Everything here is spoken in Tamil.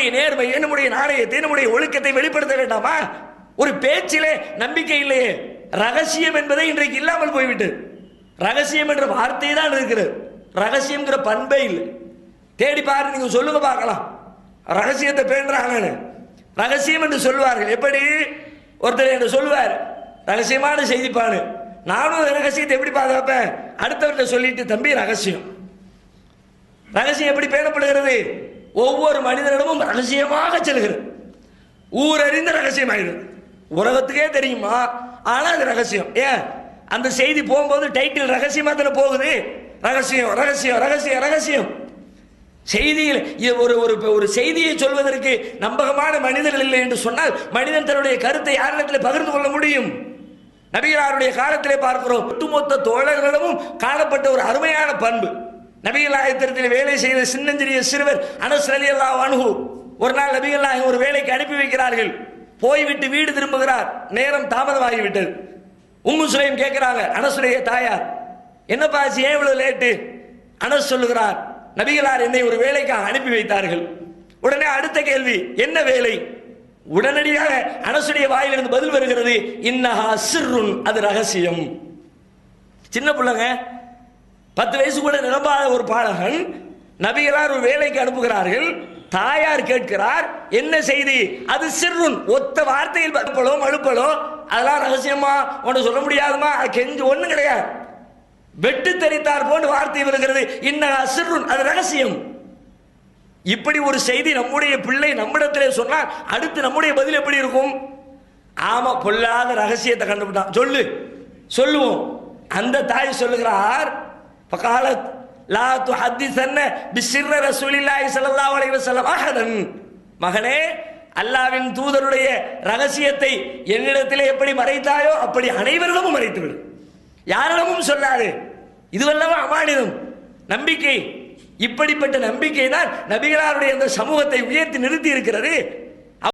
நம்முடைய நேர்மையை, நம்முடைய நாணயத்தை, நம்முடைய ஒழுக்கத்தை வெளிப்படுத்த வேண்டாமா? ஒரு பேச்சிலே நம்பிக்கை இல்லையே. ரகசியம் என்பதை இன்றைக்கு இல்லாமல் போய்விட்டது. ரகசியம் என்ற வார்த்தை தான் இருக்கிறது, ரகசியம்ங்கிற பண்பே இல்லை. தேடி பாரு, நீங்க சொல்லுங்க பார்க்கலாம். ரகசியத்தை பேணுறாங்கன்னு ரகசியம் என்று சொல்வார்கள். எப்படி? ஒருத்தர் என்று சொல்லுவார் ரகசியமான செய்திப்பானு, நானும் ரகசியத்தை எப்படி பாதுகாப்பேன்? அடுத்தவர்கிட்ட சொல்லிட்டு, தம்பி ரகசியம். ரகசியம் எப்படி பேணப்படுகிறது? ஒவ்வொரு மனிதனிடமும் ரகசியமாக செல்கிறது. ஊரறிந்த ரகசியம் ஆயிடுது. உலகத்துக்கே தெரியுமா, ஆனா அது ரகசியம். ஏன்? அந்த செய்தி போகும்போது டைட்டில் ரகசியமா தானே போகுது. ரகசியம் ரகசியம் ரகசியம் ரகசியம். செய்தியில் ஒரு ஒரு ஒரு செய்தியை சொல்வதற்கு நம்பகமான மனிதர்கள் இல்லை என்று சொன்னால் மனிதன் தன்னுடைய கருத்தை யாரிடத்தில் பகிர்ந்து கொள்ள முடியும்? நபிகளாருடைய காலத்திலே பார்க்கிறோம், ஒட்டுமொத்த தோழர்களிடமும் காணப்பட்ட ஒரு அருமையான பண்பு. நபிகள் நாயகத்தில் வேலை செய்த சின்னஞ்சிறிய சிறுவர் அனஸ் ரலியல்லாஹு அன்ஹு ஒரு நாள் நபிகள் நாயகம் ஒரு வேலைக்கு அனுப்பி வைக்கிறார்கள். போய்விட்டு வீடு திரும்புகிறார். நேரம் தாமதமாகிவிட்டது. உம்மு சுலைம் கேட்கிறாங்க, அனசுடைய தாயார், என்னப்பா ஏன் இவ்வளவு லேட்டு? அனஸ் சொல்லுகிறார், நபிகளார் என்னை ஒரு வேலைக்காக அனுப்பி வைத்தார்கள். உடனே அடுத்த கேள்வி, என்ன வேலை? உடனடியாக அனசுடைய வாயிலிருந்து பதில் வருகிறது, இன்னஹா சிர்ருன், அது ரகசியம். சின்ன பிள்ளைங்க, 10 வயசு கூட நிரம்பாத ஒரு பாலகன் நபிகளார் ஒரு வேலைக்கு அனுப்புகிறார்கள். தாயார் கேட்கிறார், என்ன செய்தி? அது சிர்ருன், ஒத்த வார்த்தையில் அழுப்பலோ அதெல்லாம் ரகசியமா ஒன்று சொல்ல முடியாதுமா, கெஞ்சு ஒண்ணும் கிடையாது. வெட்டு தெரித்தார் போன்று வார்த்தை வருகிறது, இன்னஹா சிர்ருன், அது ரகசியம். இப்படி ஒரு செய்தி நம்முடைய பிள்ளை நம்மிடத்திலே சொன்னால் அடுத்து நம்முடைய பதில் எப்படி இருக்கும்? ஆமா, பொல்லாத ரகசியத்தை கண்டுபிட்டான், சொல்லு, சொல்லுவோம். அந்த தாய் சொல்லுகிறார், ஃபகாலத் லா துஹத்திஸன்ன பிஸ்ஸிர்ர ரசூலில்லாஹி ஸல்லல்லாஹு அலைஹி வஸல்லம் அஹதன். மகனே, அல்லாஹ்வின் தூதருடைய ரகசியத்தை என்னிடத்திலே எப்படி மறைத்தாயோ அப்படி அனைவரிடமும் மறைத்து விடு, யாரிடமும் சொல்லாது. இதுவல்லவா அமானிதம், நம்பிக்கை. இப்படிப்பட்ட நம்பிக்கை தான் நபிகளாருடைய அந்த சமூகத்தை உயர்த்தி நிறுத்தி இருக்கிறது.